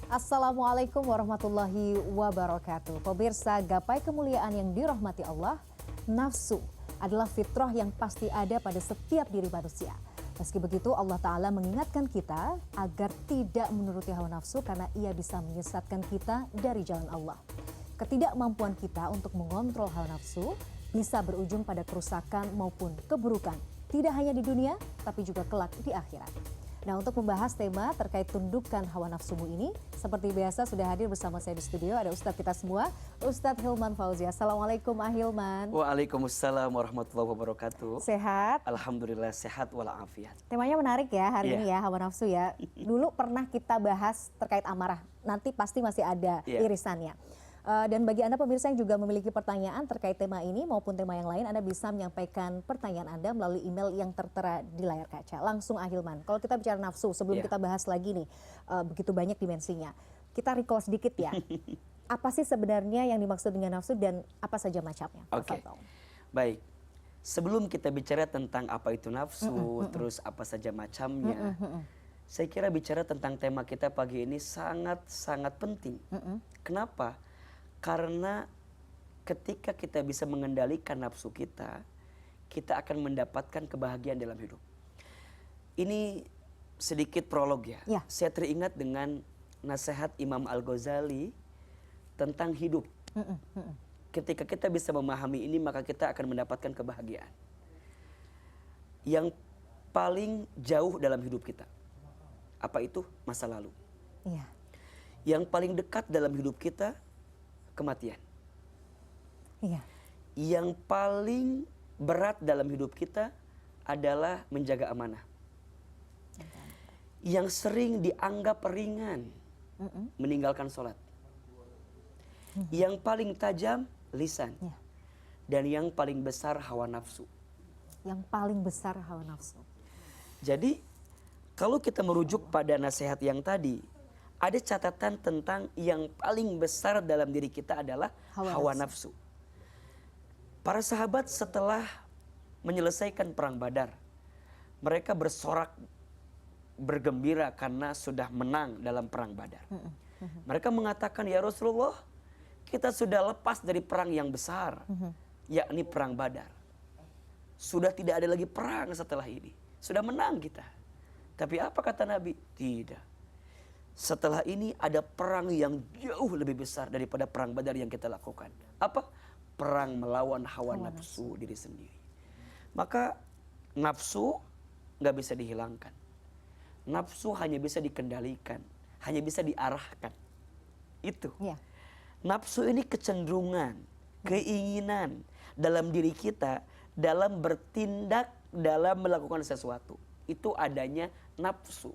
Assalamualaikum warahmatullahi wabarakatuh. Pemirsa, gapai kemuliaan yang dirahmati Allah, nafsu adalah fitrah yang pasti ada pada setiap diri manusia. Meski begitu, Allah Ta'ala mengingatkan kita agar tidak menuruti hawa nafsu karena ia bisa menyesatkan kita dari jalan Allah. Ketidakmampuan kita untuk mengontrol hawa nafsu bisa berujung pada kerusakan maupun keburukan. Tidak hanya di dunia, tapi juga kelak di akhirat. Nah, untuk membahas tema terkait tundukan hawa nafsumu ini, seperti biasa sudah hadir bersama saya di studio ada Ustadz kita semua, Ustadz Hilman Fauzi. Assalamualaikum Hilman. Waalaikumsalam warahmatullahi wabarakatuh. Sehat? Alhamdulillah sehat walafiat. Temanya menarik ya hari ini ya, hawa nafsu ya. Dulu pernah kita bahas terkait amarah, nanti pasti masih ada irisannya. Dan bagi Anda pemirsa yang juga memiliki pertanyaan terkait tema ini maupun tema yang lain, Anda bisa menyampaikan pertanyaan Anda melalui email yang tertera di layar kaca. Langsung Hilman, kalau kita bicara nafsu, sebelum kita bahas lagi nih, begitu banyak dimensinya. Kita recall sedikit ya, apa sih sebenarnya yang dimaksud dengan nafsu dan apa saja macamnya? Oke, baik. Sebelum kita bicara tentang apa itu nafsu, terus apa saja macamnya, saya kira bicara tentang tema kita pagi ini sangat-sangat penting. Kenapa? Karena ketika kita bisa mengendalikan nafsu kita, kita akan mendapatkan kebahagiaan dalam hidup. Ini sedikit prolog ya. Saya teringat dengan nasihat Imam Al-Ghazali tentang hidup. Ketika kita bisa memahami ini, maka kita akan mendapatkan kebahagiaan yang paling jauh dalam hidup kita. Apa itu? Masa lalu. Yang paling dekat dalam hidup kita, kematian. Yang paling berat dalam hidup kita adalah menjaga amanah. Yang sering dianggap ringan, meninggalkan sholat. Yang paling tajam, lisan. Dan yang paling besar, hawa nafsu. Yang paling besar hawa nafsu. Jadi kalau kita merujuk pada nasihat yang tadi, ada catatan tentang yang paling besar dalam diri kita adalah hawa nafsu. Para sahabat setelah menyelesaikan perang Badar, mereka bersorak bergembira karena sudah menang dalam perang Badar. Mereka mengatakan, ya Rasulullah, kita sudah lepas dari perang yang besar, yakni perang Badar. Sudah tidak ada lagi perang setelah ini. Sudah menang kita. Tapi apa kata Nabi? Tidak. Setelah ini ada perang yang jauh lebih besar daripada perang Badar yang kita lakukan. Apa? Perang melawan hawa nafsu diri sendiri. Maka nafsu gak bisa dihilangkan. Nafsu hanya bisa dikendalikan, hanya bisa diarahkan. Itu. Nafsu ini kecenderungan, keinginan dalam diri kita dalam bertindak, dalam melakukan sesuatu. Itu adanya nafsu.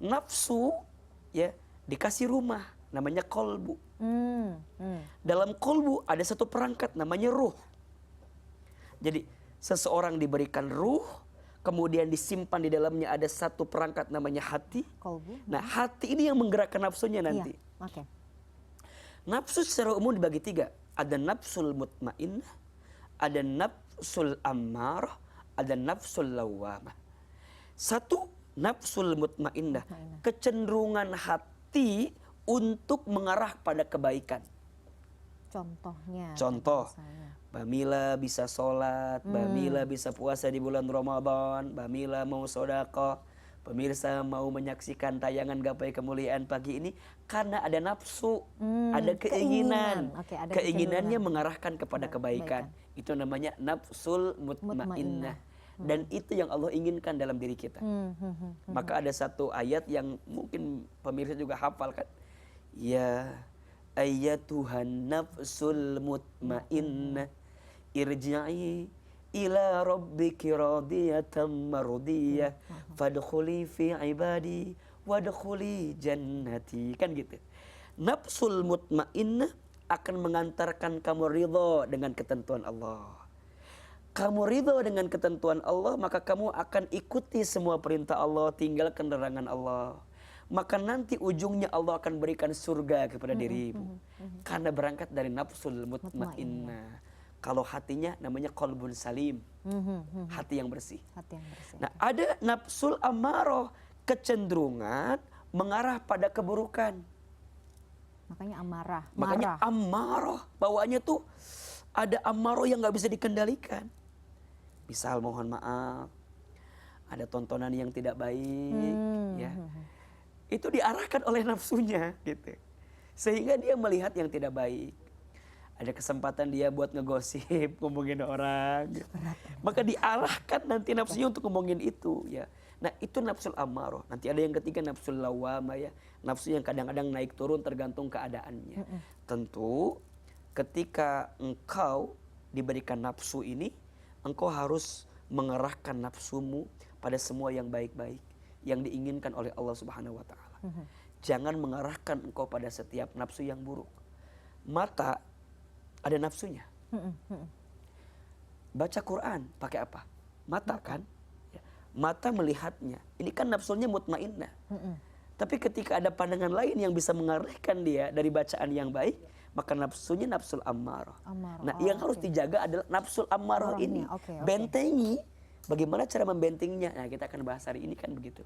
Nafsu ya dikasih rumah namanya kolbu. Dalam kolbu ada satu perangkat namanya ruh. Jadi seseorang diberikan ruh, kemudian disimpan di dalamnya ada satu perangkat namanya hati. Kolbu. Nah, hati ini yang menggerakkan nafsunya nanti. Nafsu secara umum dibagi tiga. Ada nafsul mutmainnah, ada nafsul ammarah, ada nafsul lawwamah. Satu, nafsul mutmainnah, kecenderungan hati untuk mengarah pada kebaikan. Contoh, Mbak Mila bisa sholat, Mbak Mila bisa puasa di bulan Ramadan, Mbak Mila mau sedekah, pemirsa mau menyaksikan tayangan Gapai Kemuliaan pagi ini karena ada nafsu, ada keinginan. Keinginannya mengarahkan kepada kebaikan. Itu namanya nafsul mutmainnah. Dan itu yang Allah inginkan dalam diri kita. Maka ada satu ayat yang mungkin pemirsa juga hafal kan. Ya ayyatuhan nafsul mutmainnah irji'i ila rabbiki radiyatan mardiyah fadkhuli fi ibadi wadkhuli jannati. Kan gitu. Nafsul mutmainnah akan mengantarkan kamu ridha dengan ketentuan Allah. Kamu ridho dengan ketentuan Allah, maka kamu akan ikuti semua perintah Allah, tinggalkan larangan Allah. Maka nanti ujungnya Allah akan berikan surga kepada dirimu. Karena berangkat dari nafsul mutmainnah. Kalau hatinya namanya qalbun salim. Hati yang bersih. Nah, ada nafsul ammarah, kecenderungan mengarah pada keburukan. Makanya amarah. Makanya Marah. amarah, bawaannya tuh ada amarah yang nggak bisa dikendalikan. Misal mohon maaf, ada tontonan yang tidak baik, ya, itu diarahkan oleh nafsunya, gitu. Sehingga dia melihat yang tidak baik. Ada kesempatan dia buat ngegosip, ngomongin orang, gitu. Maka diarahkan nanti nafsunya untuk ngomongin itu, ya. Nah itu nafsul amarah. Nanti ada yang ketiga nafsul lawamah, ya, nafsu yang kadang-kadang naik turun tergantung keadaannya. Tentu ketika engkau diberikan nafsu ini, engkau harus mengerahkan nafsumu pada semua yang baik-baik yang diinginkan oleh Allah Subhanahu wa taala. Jangan mengarahkan engkau pada setiap nafsu yang buruk. Mata ada nafsunya. Baca Quran pakai apa? Mata kan? Ya. Mata melihatnya. Ini kan nafsunya mutmainnah. Tapi ketika ada pandangan lain yang bisa mengarahkan dia dari bacaan yang baik, maka nafsunya nafsul ammarah. Nah, yang harus dijaga adalah nafsul ammarah ini. Bentengi. Bagaimana cara membentenginya? Nah, kita akan bahas hari ini kan begitu.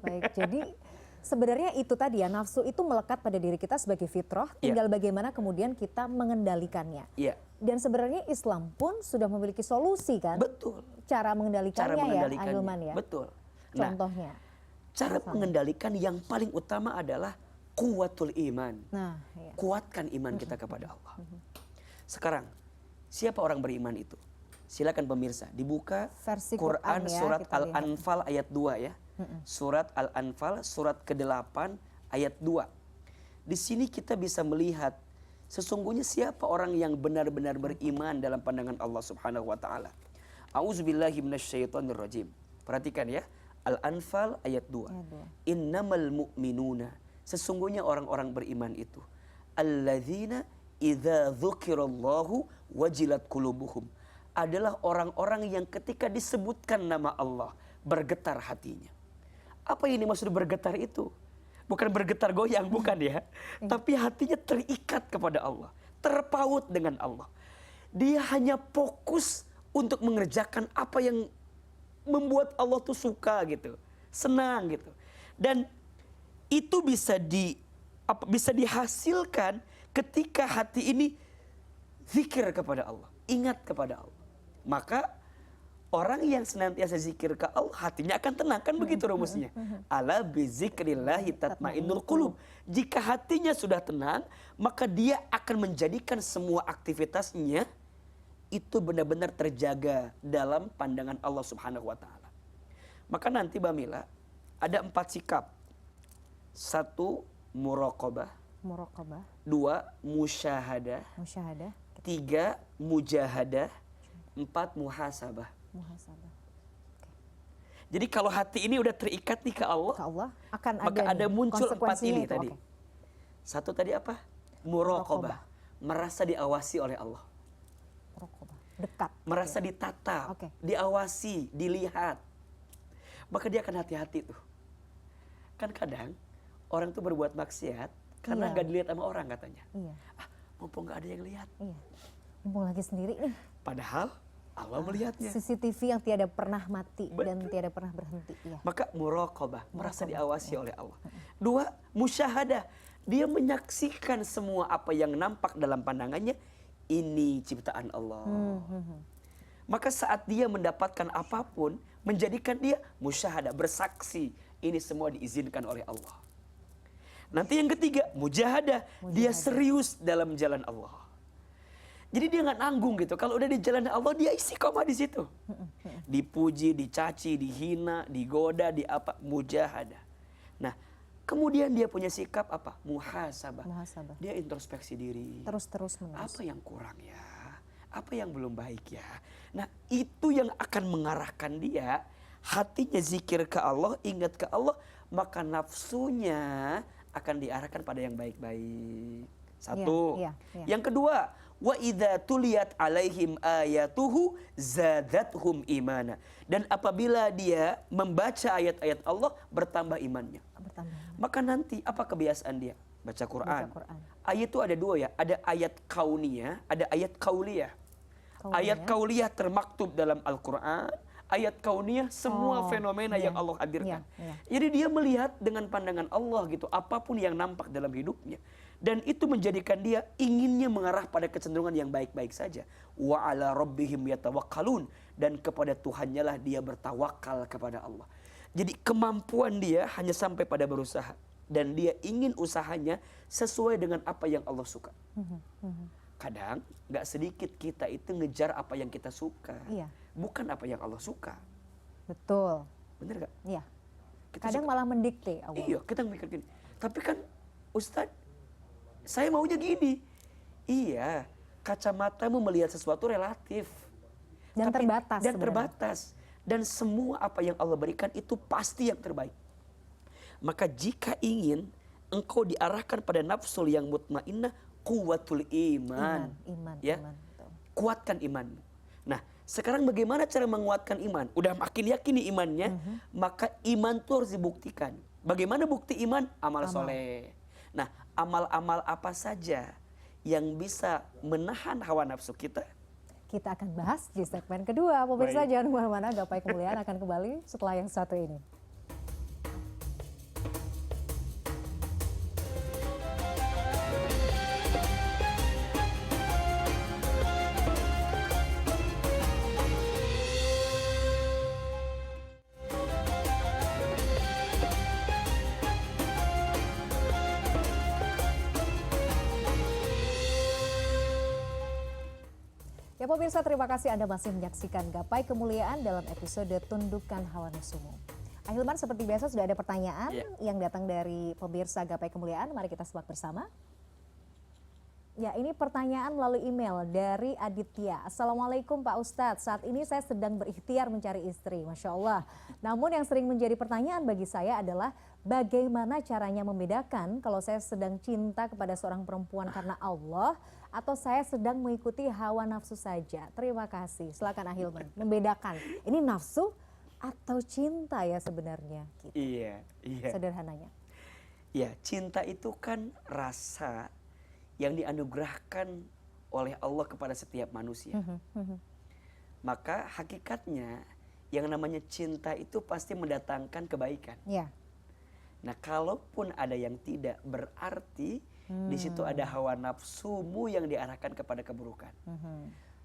Baik, jadi sebenarnya itu tadi ya, nafsu itu melekat pada diri kita sebagai fitrah, tinggal bagaimana kemudian kita mengendalikannya. Dan sebenarnya Islam pun sudah memiliki solusi kan? Betul. Cara mengendalikannya ya, Ahilman ya. Betul. Contohnya? Cara mengendalikan yang paling utama adalah kuwatul iman. Kuatkan iman kita kepada Allah. Sekarang, siapa orang beriman itu? Silakan pemirsa, dibuka versi Quran ya, surat Al-Anfal ayat 2 ya. Surat Al-Anfal surat ke-8 ayat 2. Di sini kita bisa melihat sesungguhnya siapa orang yang benar-benar beriman dalam pandangan Allah Subhanahu wa taala. A'udzubillahi minasyaitonirrajim. Perhatikan ya. Al-Anfal ayat 2. Innamal mu'minuna, sesungguhnya orang-orang beriman itu alladzina idza dzukirallahu wajilat qulubuhum, adalah orang-orang yang ketika disebutkan nama Allah bergetar hatinya. Apa ini maksud bergetar itu? Bukan bergetar goyang, bukan ya. Tapi hatinya terikat kepada Allah, terpaut dengan Allah. Dia hanya fokus untuk mengerjakan apa yang membuat Allah tuh suka gitu, senang gitu. Dan itu bisa dihasilkan ketika hati ini zikir kepada Allah, ingat kepada Allah. Maka orang yang senantiasa zikir ke Allah, hatinya akan tenang, kan begitu rumusnya. Ala bizikrillahi tatmainnul qulub. Jika hatinya sudah tenang, maka dia akan menjadikan semua aktivitasnya itu benar-benar terjaga dalam pandangan Allah Subhanahu wa taala. Maka nanti Bamila ada 4 sikap. 1 muraqabah. 2 musyahadah. 3 mujahadah. 4 muhasabah. Jadi kalau hati ini udah terikat nih ke Allah akan maka ada muncul 4 ini itu, tadi. 1 tadi apa? Muraqabah. Merasa diawasi oleh Allah. Dekat. Merasa ditatap, diawasi, dilihat. Maka dia akan hati-hati tuh. Kan kadang orang tuh berbuat maksiat karena gak dilihat sama orang katanya. Mumpung gak ada yang lihat. Mumpung lagi sendiri nih. Padahal Allah melihatnya. CCTV yang tiada pernah mati dan tiada pernah berhenti. Maka muraqabah, merasa diawasi oleh Allah. 2 musyahadah. Dia menyaksikan semua apa yang nampak dalam pandangannya. Ini ciptaan Allah. Maka saat dia mendapatkan apapun, menjadikan dia musyahadah, bersaksi. Ini semua diizinkan oleh Allah. Nanti yang ketiga, mujahadah. Dia serius dalam jalan Allah. Jadi dia nggak nanggung gitu. Kalau udah di jalan Allah, dia istiqomah di situ. Dipuji, dicaci, dihina, digoda, mujahadah. Nah, kemudian dia punya sikap apa? Muhasabah. Dia introspeksi diri. Terus menerus. Apa yang kurang ya? Apa yang belum baik ya? Nah, itu yang akan mengarahkan dia, hatinya zikir ke Allah, ingat ke Allah, maka nafsunya akan diarahkan pada yang baik-baik. 1. Yang kedua, wa idza tuliyat alaihim ayatuhu zadathum imana. Dan apabila dia membaca ayat-ayat Allah, bertambah imannya. Maka nanti apa kebiasaan dia? Baca Quran. Ayat itu ada 2 ya, ada ayat kauniyah, ada ayat kauliyah. Ayat kauliyah termaktub dalam Al-Quran, ayat kauniyah, semua fenomena yang Allah hadirkan. Jadi dia melihat dengan pandangan Allah gitu, apapun yang nampak dalam hidupnya. Dan itu menjadikan dia inginnya mengarah pada kecenderungan yang baik-baik saja. Wa ala rabbihim yatawakkalun, dan kepada Tuhannya lah dia bertawakal kepada Allah. Jadi kemampuan dia hanya sampai pada berusaha, dan dia ingin usahanya sesuai dengan apa yang Allah suka. Kadang gak sedikit kita itu ngejar apa yang kita suka, bukan apa yang Allah suka. Betul. Bener gak? Iya. Kita Kadang suka, malah mendikte Allah. iya, kita mikir gini, tapi kan Ustadz, saya maunya gini. Iya, kacamatamu melihat sesuatu relatif Dan tapi, terbatas. dan terbatas. Dan semua apa yang Allah berikan itu pasti yang terbaik. Maka jika ingin engkau diarahkan pada nafsul yang mutmainnah, quwwatul iman. Ya, kuatkan imanmu. Nah, sekarang bagaimana cara menguatkan iman? Udah makin yakin nih imannya, maka iman itu harus dibuktikan. Bagaimana bukti iman? Amal soleh. Nah, amal-amal apa saja yang bisa menahan hawa nafsu kita? Kita akan bahas di segmen kedua. Pemirsa jangan kemana-mana, Gapai Kemuliaan akan kembali setelah yang satu ini. Ya pemirsa, terima kasih Anda masih menyaksikan Gapai Kemuliaan dalam episode Tundukkan Hawa Nafsumu. Ahilman, seperti biasa sudah ada pertanyaan yang datang dari pemirsa Gapai Kemuliaan. Mari kita simak bersama. Ya, ini pertanyaan melalui email dari Aditya. Assalamualaikum Pak Ustadz, saat ini saya sedang berikhtiar mencari istri, Masya Allah. Namun yang sering menjadi pertanyaan bagi saya adalah bagaimana caranya membedakan kalau saya sedang cinta kepada seorang perempuan karena Allah atau saya sedang mengikuti hawa nafsu saja. Terima kasih. Silakan Ahilman, membedakan ini nafsu atau cinta ya sebenarnya. Gitu. Iya. Sederhananya. Ya, cinta itu kan rasa yang dianugerahkan oleh Allah kepada setiap manusia. Maka hakikatnya yang namanya cinta itu pasti mendatangkan kebaikan. Nah, kalaupun ada yang tidak, berarti di situ ada hawa nafsumu yang diarahkan kepada keburukan.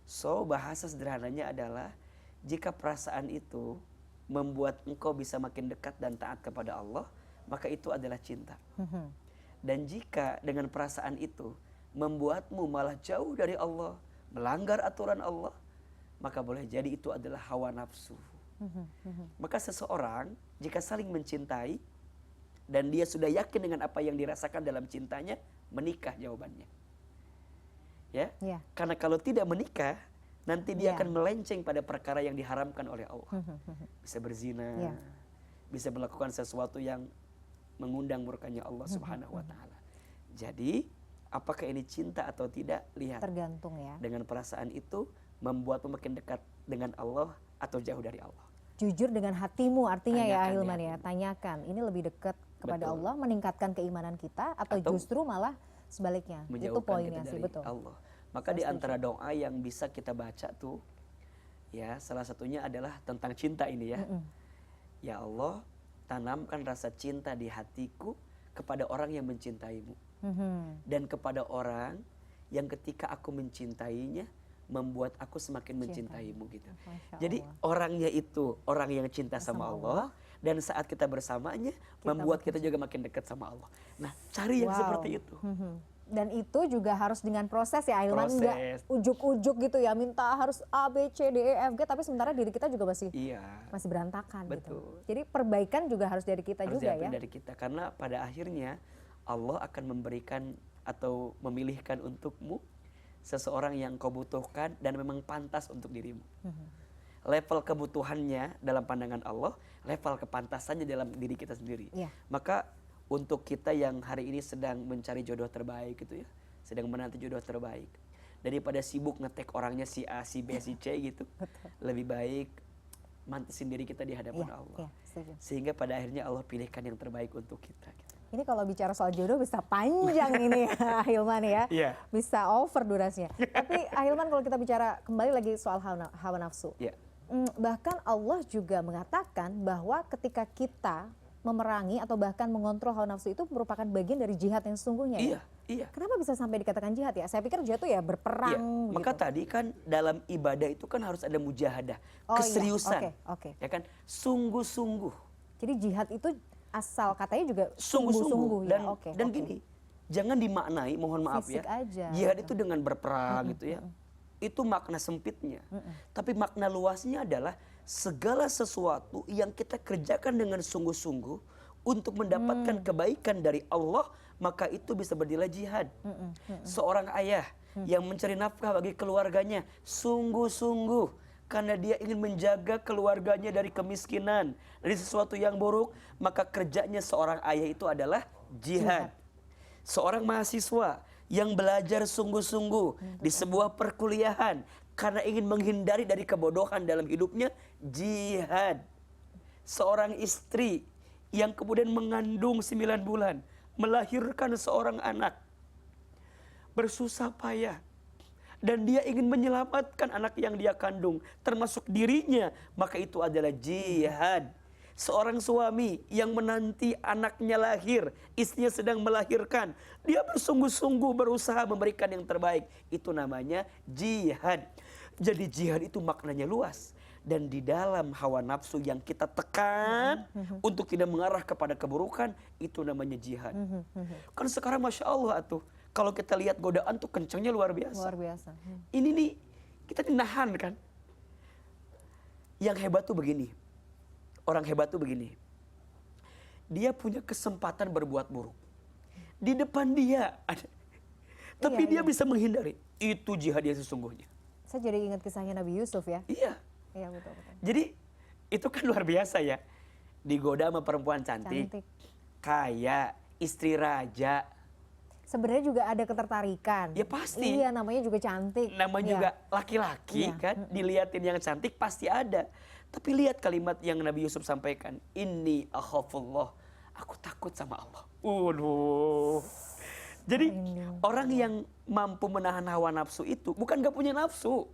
So, bahasa sederhananya adalah jika perasaan itu membuat engkau bisa makin dekat dan taat kepada Allah, maka itu adalah cinta. Dan jika dengan perasaan itu membuatmu malah jauh dari Allah, melanggar aturan Allah, maka boleh jadi itu adalah hawa nafsu. Maka seseorang jika saling mencintai dan dia sudah yakin dengan apa yang dirasakan dalam cintanya, menikah jawabannya. Ya? Karena kalau tidak menikah, nanti dia akan melenceng pada perkara yang diharamkan oleh Allah. Bisa berzina, bisa melakukan sesuatu yang mengundang murkanya Allah Subhanahu wa taala. Jadi, apakah ini cinta atau tidak? Lihat. Tergantung ya. Dengan perasaan itu membuatmu makin dekat dengan Allah atau jauh dari Allah. Jujur dengan hatimu artinya tanyakan ya Ahilman ya. Tanyakan, ini lebih dekat kepada Allah, meningkatkan keimanan kita atau justru malah sebaliknya. Itu poinnya sih, betul. Allah. Maka di antara doa yang bisa kita baca tuh, ya salah satunya adalah tentang cinta ini ya. Ya Allah, tanamkan rasa cinta di hatiku kepada orang yang mencintaimu. Dan kepada orang yang ketika aku mencintainya membuat aku semakin mencintaimu gitu. Jadi orangnya itu orang yang cinta sama Allah, dan saat kita bersamanya membuat kita juga makin dekat sama Allah. Nah, cari yang seperti itu. Dan itu juga harus dengan proses ya Ahilman, enggak ujuk-ujuk gitu ya, minta harus A, B, C, D, E, F, G, tapi sementara diri kita juga masih berantakan. Betul. Gitu. Jadi perbaikan juga harus dari kita harus juga ya. Dari kita, karena pada akhirnya Allah akan memberikan atau memilihkan untukmu seseorang yang kau butuhkan dan memang pantas untuk dirimu. Level kebutuhannya dalam pandangan Allah, level kepantasannya dalam diri kita sendiri. Maka untuk kita yang hari ini sedang mencari jodoh terbaik gitu ya, sedang menanti jodoh terbaik, daripada sibuk ngetek orangnya si A, si B, si C gitu, lebih baik mantesin diri kita di hadapan Allah. Sehingga pada akhirnya Allah pilihkan yang terbaik untuk kita gitu. Ini kalau bicara soal jodoh bisa panjang ini Ahilman ya, bisa over durasinya. Tapi Ahilman, kalau kita bicara kembali lagi soal hawa nafsu, Bahkan Allah juga mengatakan bahwa ketika kita memerangi atau bahkan mengontrol hawa nafsu itu merupakan bagian dari jihad yang sesungguhnya ya. Iya, iya. Kenapa bisa sampai dikatakan jihad ya? Saya pikir jihad itu ya Iya, berperang maka gitu. tadi kan dalam ibadah itu kan harus ada mujahadah, Oh iya, keseriusan, oke. ya kan, sungguh-sungguh, Jadi jihad itu asal katanya juga sungguh-sungguh, sungguh-sungguh dan ya. Oke. gini, jangan dimaknai, mohon maaf Fisik ya, aja, jihad gitu. itu dengan berperang gitu ya, itu makna sempitnya, tapi makna luasnya adalah segala sesuatu yang kita kerjakan dengan sungguh-sungguh untuk mendapatkan kebaikan dari Allah, maka itu bisa bernilai jihad. Seorang ayah yang mencari nafkah bagi keluarganya sungguh-sungguh karena dia ingin menjaga keluarganya dari kemiskinan, dari sesuatu yang buruk, maka kerjanya seorang ayah itu adalah jihad. Seorang mahasiswa yang belajar sungguh-sungguh di sebuah perkuliahan karena ingin menghindari dari kebodohan dalam hidupnya, jihad. Seorang istri yang kemudian mengandung 9 bulan, melahirkan seorang anak, bersusah payah, dan dia ingin menyelamatkan anak yang dia kandung, termasuk dirinya, maka itu adalah jihad. Seorang suami yang menanti anaknya lahir, istrinya sedang melahirkan, dia bersungguh-sungguh berusaha memberikan yang terbaik, itu namanya jihad. Jadi jihad itu maknanya luas. Dan di dalam hawa nafsu yang kita tekan untuk tidak mengarah kepada keburukan, itu namanya jihad. Kan sekarang Masya Allah tuh, kalau kita lihat godaan tuh kencangnya luar biasa. Luar biasa. Ini nih, kita dinahan kan. Yang hebat tuh begini, orang hebat tuh begini, dia punya kesempatan berbuat buruk. Di depan dia ada, tapi dia bisa menghindari. Itu jihad yang sesungguhnya. Saya jadi ingat kisahnya Nabi Yusuf ya. Iya. Iya betul. Jadi itu kan luar biasa ya. Digoda sama perempuan cantik, kaya, istri raja. Sebenarnya juga ada ketertarikan. Ya pasti. Iya, namanya juga cantik. Namanya juga laki-laki kan, diliatin yang cantik pasti ada. Tapi lihat kalimat yang Nabi Yusuf sampaikan, inni akhafullah, aku takut sama Allah. Jadi orang yang mampu menahan hawa nafsu itu bukan gak punya nafsu.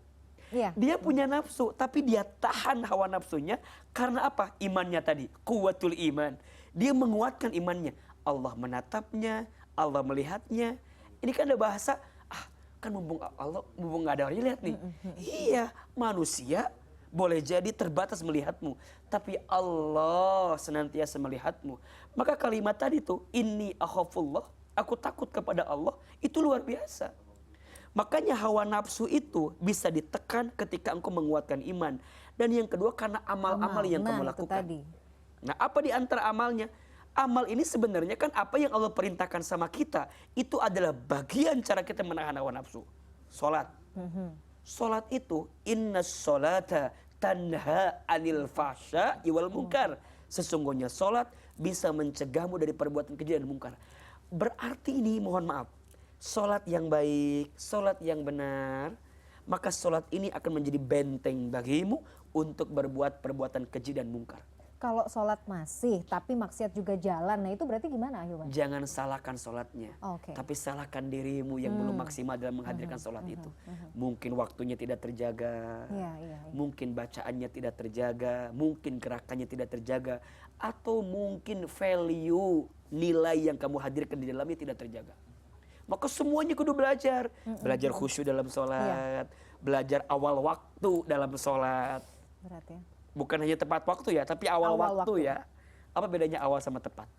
Iya. Dia punya nafsu, tapi dia tahan hawa nafsunya karena apa? Imannya tadi, kuwatul iman. Dia menguatkan imannya. Allah menatapnya, Allah melihatnya. Ini kan ada bahasa, kan mumpung nggak ada orang lihat nih. Iya, manusia boleh jadi terbatas melihatmu, tapi Allah senantiasa melihatmu. Maka kalimat tadi tuh, inni akhafullah, aku takut kepada Allah, itu luar biasa. Makanya hawa nafsu itu bisa ditekan ketika engkau menguatkan iman. Dan yang kedua karena amal-amal yang kamu lakukan. Tadi. Nah, apa di antara amalnya? Amal ini sebenarnya kan apa yang Allah perintahkan sama kita, itu adalah bagian cara kita menahan hawa nafsu. Salat. Salat itu innas salata tanha anil fahsya wal munkar. Sesungguhnya salat bisa mencegahmu dari perbuatan keji dan munkar. Berarti ini mohon maaf, salat yang baik, salat yang benar, maka salat ini akan menjadi benteng bagimu untuk berbuat perbuatan keji dan munkar. Kalau sholat masih, tapi maksiat juga jalan, nah itu berarti gimana Ahilman? Jangan salahkan sholatnya, tapi salahkan dirimu yang belum maksimal dalam menghadirkan sholat itu. Mungkin waktunya tidak terjaga, mungkin bacaannya tidak terjaga, mungkin gerakannya tidak terjaga, atau mungkin value nilai yang kamu hadirkan di dalamnya tidak terjaga. Maka semuanya kudu belajar, belajar khusyuk dalam sholat, belajar awal waktu dalam sholat. Berat ya. Bukan hanya tepat waktu ya, tapi awal waktu ya. Apa bedanya awal sama tepat?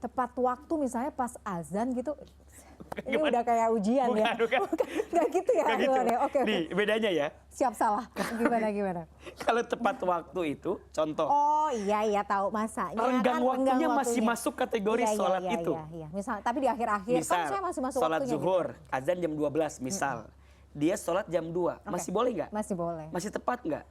Tepat waktu misalnya pas azan gitu, ini udah kayak ujian ya. Bukan. Gak gitu ya? Gak gitu. Ya? Oke. Nih, bedanya ya. Siap salah. Gimana? Kalau tepat waktu itu, contoh. Oh iya tahu masanya. Renggang waktunya masih masuk kategori sholat itu. Iya. Misal, tapi di akhir-akhir kan saya masih masuk sholat waktunya. Zuhur, azan jam 12 misal. Dia sholat jam 2, masih boleh nggak? Masih boleh. Masih tepat nggak?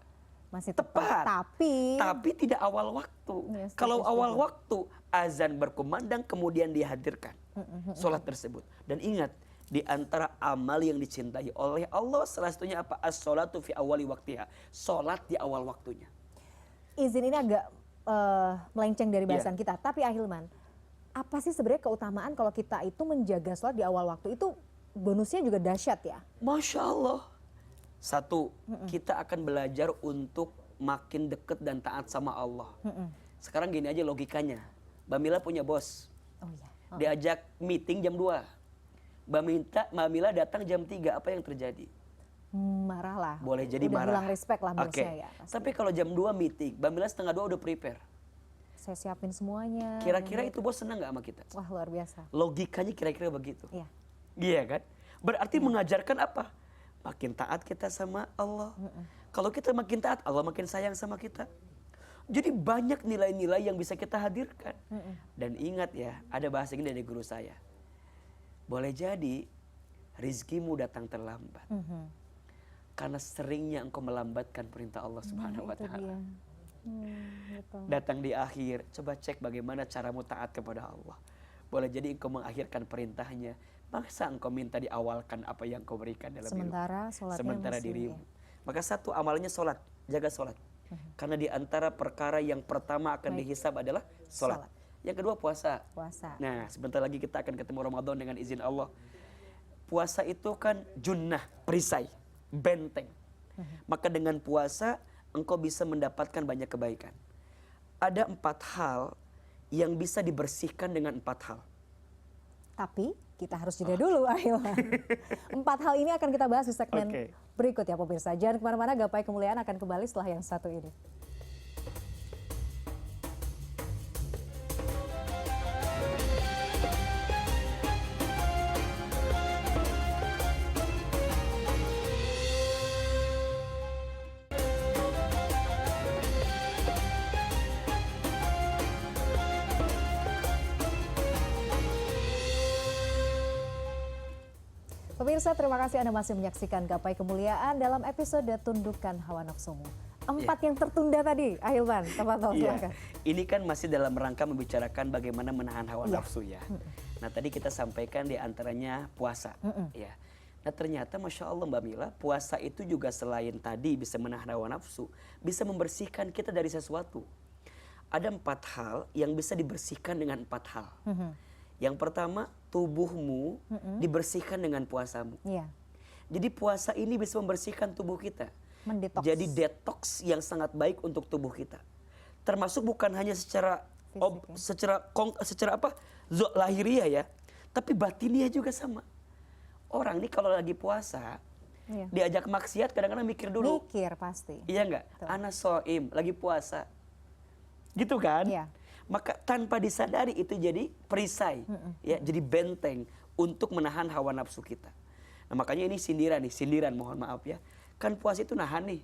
Masih tepat. Tapi tidak awal waktu. Kalau awal waktu, azan berkumandang kemudian dihadirkan sholat tersebut. Dan ingat, di antara amal yang dicintai oleh Allah salah satunya apa? As-sholatu fi awali waktiha. Sholat di awal waktunya. Izin ini agak melenceng dari bahasan kita. Tapi Ahilman, apa sih sebenarnya keutamaan kalau kita itu menjaga sholat di awal waktu itu? Bonusnya juga dahsyat ya. Masya Allah. Satu, kita akan belajar untuk makin deket dan taat sama Allah. Sekarang gini aja logikanya. Mbak Mila punya bos. Oh iya. Diajak meeting jam 2. Mbak Mila datang jam 3, apa yang terjadi? Marah lah. Boleh jadi udah marah. Hilang respect lah Oke. bosnya ya. Pasti. Tapi kalau jam 2 meeting, Mbak Mila setengah 2 udah prepare. Saya siapin semuanya. Kira-kira itu bos senang gak sama kita? Wah, luar biasa. Logikanya kira-kira begitu. Iya. Iya kan? Berarti mengajarkan apa? Makin taat kita sama Allah. Kalau kita makin taat, Allah makin sayang sama kita. Jadi banyak nilai-nilai yang bisa kita hadirkan. Dan ingat ya, ada bahasa ini dari guru saya. Boleh jadi rizkimu datang terlambat. Karena seringnya engkau melambatkan perintah Allah Subhanahu wa taala. Datang di akhir, coba cek bagaimana caramu taat kepada Allah. Boleh jadi engkau mengakhirkan perintahnya. Masa engkau minta diawalkan apa yang kau berikan dalam sementara dirimu. Maka satu amalnya solat, jaga solat. Karena di antara perkara yang pertama akan dihisab adalah solat. Yang kedua puasa. Nah, sebentar lagi kita akan ketemu Ramadan dengan izin Allah. Puasa itu kan junnah, perisai, benteng. Maka dengan puasa engkau bisa mendapatkan banyak kebaikan. Ada 4 hal yang bisa dibersihkan dengan 4 hal. Tapi kita harus jeda dulu, Ahilman. 4 hal ini akan kita bahas di segmen berikut ya pemirsa. Jangan kemana-mana, Gapai Kemuliaan akan kembali setelah yang satu ini. Pemirsa, terima kasih Anda masih menyaksikan Gapai Kemuliaan dalam episode Tundukkan Hawa Nafsumu. 4 yang tertunda tadi, Ahilman, silakan. Ini kan masih dalam rangka membicarakan bagaimana menahan hawa nafsu ya. Nah tadi kita sampaikan di antaranya puasa. Ya. Nah ternyata Masya Allah Mbak Mila, puasa itu juga selain tadi bisa menahan hawa nafsu, bisa membersihkan kita dari sesuatu. Ada 4 hal yang bisa dibersihkan dengan 4 hal. Yang pertama, tubuhmu dibersihkan dengan puasamu. Jadi puasa ini bisa membersihkan tubuh kita. Mendetoks. Jadi detox yang sangat baik untuk tubuh kita. Termasuk bukan hanya secara lahiriah ya, tapi batiniah juga sama. Orang ini kalau lagi puasa, diajak maksiat kadang-kadang mikir dulu. Mikir pasti. Iya enggak? Ana soim, lagi puasa. Gitu kan? Iya. Maka tanpa disadari itu jadi perisai, ya, jadi benteng untuk menahan hawa nafsu kita. Nah makanya ini sindiran mohon maaf ya. Kan puasa itu nahan nih,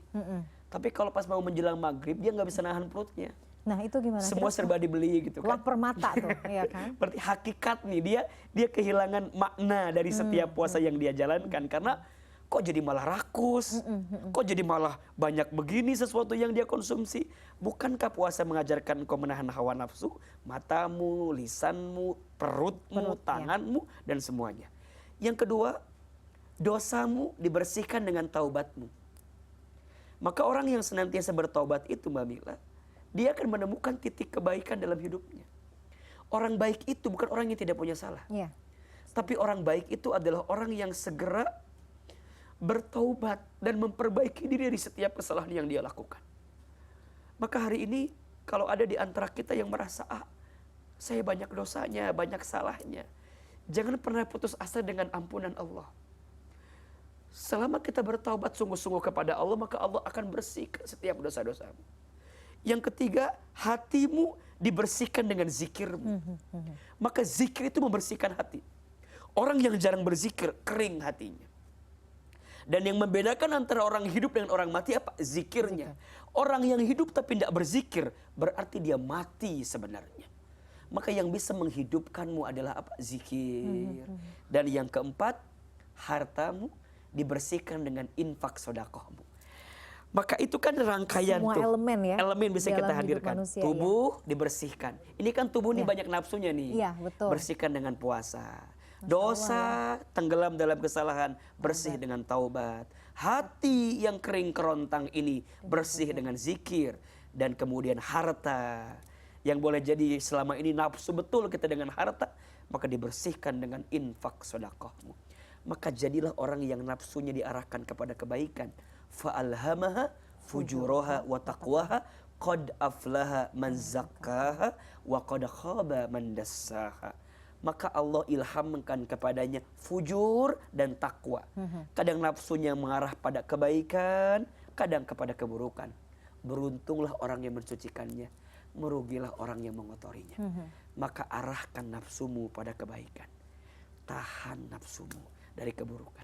tapi kalau pas mau menjelang maghrib dia nggak bisa nahan perutnya. Nah itu gimana? Semua serba dibeli gitu kan. Lapar mata tuh, ya kan? Berarti hakikat nih dia kehilangan makna dari setiap puasa yang dia jalankan karena kok jadi malah rakus, kok jadi malah banyak begini sesuatu yang dia konsumsi. Bukankah puasa mengajarkan engkau menahan hawa nafsu, matamu, lisanmu, perutmu, tanganmu, dan semuanya. Yang kedua, dosamu dibersihkan dengan taubatmu. Maka orang yang senantiasa bertaubat itu Mbak Mila, dia akan menemukan titik kebaikan dalam hidupnya. Orang baik itu bukan orang yang tidak punya salah. Tapi orang baik itu adalah orang yang segera bertaubat dan memperbaiki diri dari setiap kesalahan yang dia lakukan. Maka hari ini kalau ada di antara kita yang merasa saya banyak dosanya, banyak salahnya, jangan pernah putus asa dengan ampunan Allah. Selama kita bertaubat sungguh-sungguh kepada Allah, maka Allah akan bersihkan setiap dosa-dosamu. Yang ketiga, hatimu dibersihkan dengan zikirmu. Maka zikir itu membersihkan hati. Orang yang jarang berzikir, kering hatinya. Dan yang membedakan antara orang hidup dengan orang mati apa? Zikirnya. Orang yang hidup tapi tidak berzikir, berarti dia mati sebenarnya. Maka yang bisa menghidupkanmu adalah apa? Zikir. Dan yang keempat, hartamu dibersihkan dengan infak sedekahmu. Maka itu kan rangkaian semua elemen bisa kita hadirkan. Manusia, tubuh dibersihkan. Ini kan tubuh nih banyak nafsunya nih. Betul. Bersihkan dengan puasa. Dosa tenggelam dalam kesalahan, bersih dengan taubat. Hati yang kering kerontang ini bersih dengan zikir. Dan kemudian harta yang boleh jadi selama ini nafsu betul kita dengan harta, maka dibersihkan dengan infak sedekahmu. Maka jadilah orang yang nafsunya diarahkan kepada kebaikan. Fa'alhamaha fujuraha wa taqwaha qad aflaha man zakkaha wa qad khaba man dassaha. Maka Allah ilhamkan kepadanya fujur dan takwa. Kadang nafsunya mengarah pada kebaikan, kadang kepada keburukan. Beruntunglah orang yang mensucikannya, merugilah orang yang mengotorinya. Maka arahkan nafsumu pada kebaikan, tahan nafsumu dari keburukan.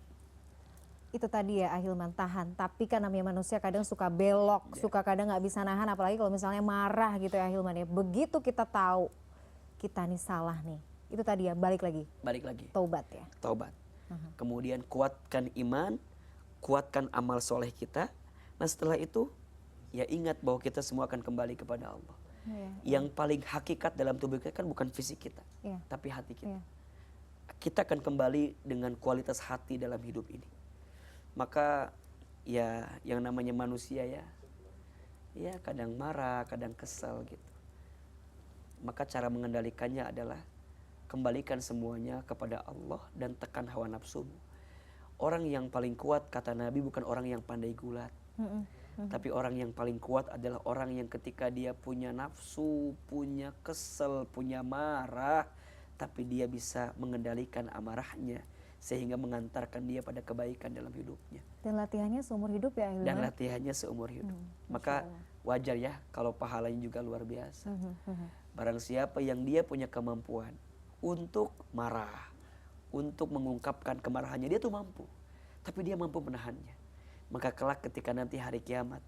Itu tadi ya ahilman, tahan. Tapi kan namanya manusia kadang suka belok, suka kadang nggak bisa nahan, apalagi kalau misalnya marah gitu ya ahilman ya. Begitu kita tahu kita nih salah nih, itu tadi ya balik lagi taubat ya. Taubat. Kemudian kuatkan iman, kuatkan amal soleh kita. Nah setelah itu ya ingat bahwa kita semua akan kembali kepada Allah. Yang paling hakikat dalam tubuh kita kan bukan fisik kita, tapi hati kita. Kita akan kembali dengan kualitas hati dalam hidup ini. Maka ya yang namanya manusia ya kadang marah, kadang kesal gitu. Maka cara mengendalikannya adalah kembalikan semuanya kepada Allah dan tekan hawa nafsumu. Orang yang paling kuat kata Nabi bukan orang yang pandai gulat. Tapi orang yang paling kuat adalah orang yang ketika dia punya nafsu, punya kesel, punya marah, tapi dia bisa mengendalikan amarahnya sehingga mengantarkan dia pada kebaikan dalam hidupnya. Dan latihannya seumur hidup ya ahilman. Dan latihannya seumur hidup. Maka wajar ya kalau pahalanya juga luar biasa. Barang siapa yang dia punya kemampuan untuk marah, untuk mengungkapkan kemarahannya, dia tuh mampu. Tapi dia mampu menahannya. Maka kelak ketika nanti hari kiamat,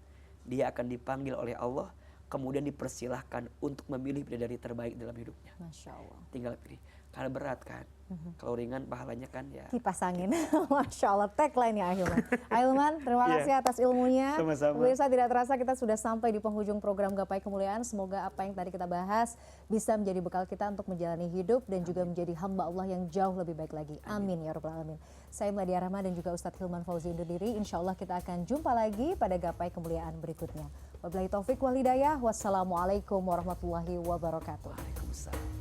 dia akan dipanggil oleh Allah, kemudian dipersilahkan untuk memilih bidadari terbaik dalam hidupnya. Masya Allah. Tinggal pilih. Karena berat kan. Kalau ringan pahalanya kan ya Kipas angin. Masya Allah, tagline ya ahilman. Ahilman, terima kasih atas ilmunya. Sama-sama. Pemirsa, tidak terasa kita sudah sampai di penghujung program Gapai Kemuliaan. Semoga apa yang tadi kita bahas bisa menjadi bekal kita untuk menjalani hidup dan juga menjadi hamba Allah yang jauh lebih baik lagi. Amin ya rabbal alamin. Saya Mladia Rahma dan juga Ustadz Hilman Fauzi undur diri. Insya Allah kita akan jumpa lagi pada Gapai Kemuliaan berikutnya. Wabillahi taufik wal hidayah. Wassalamualaikum warahmatullahi wabarakatuh. Waalaikumsalam.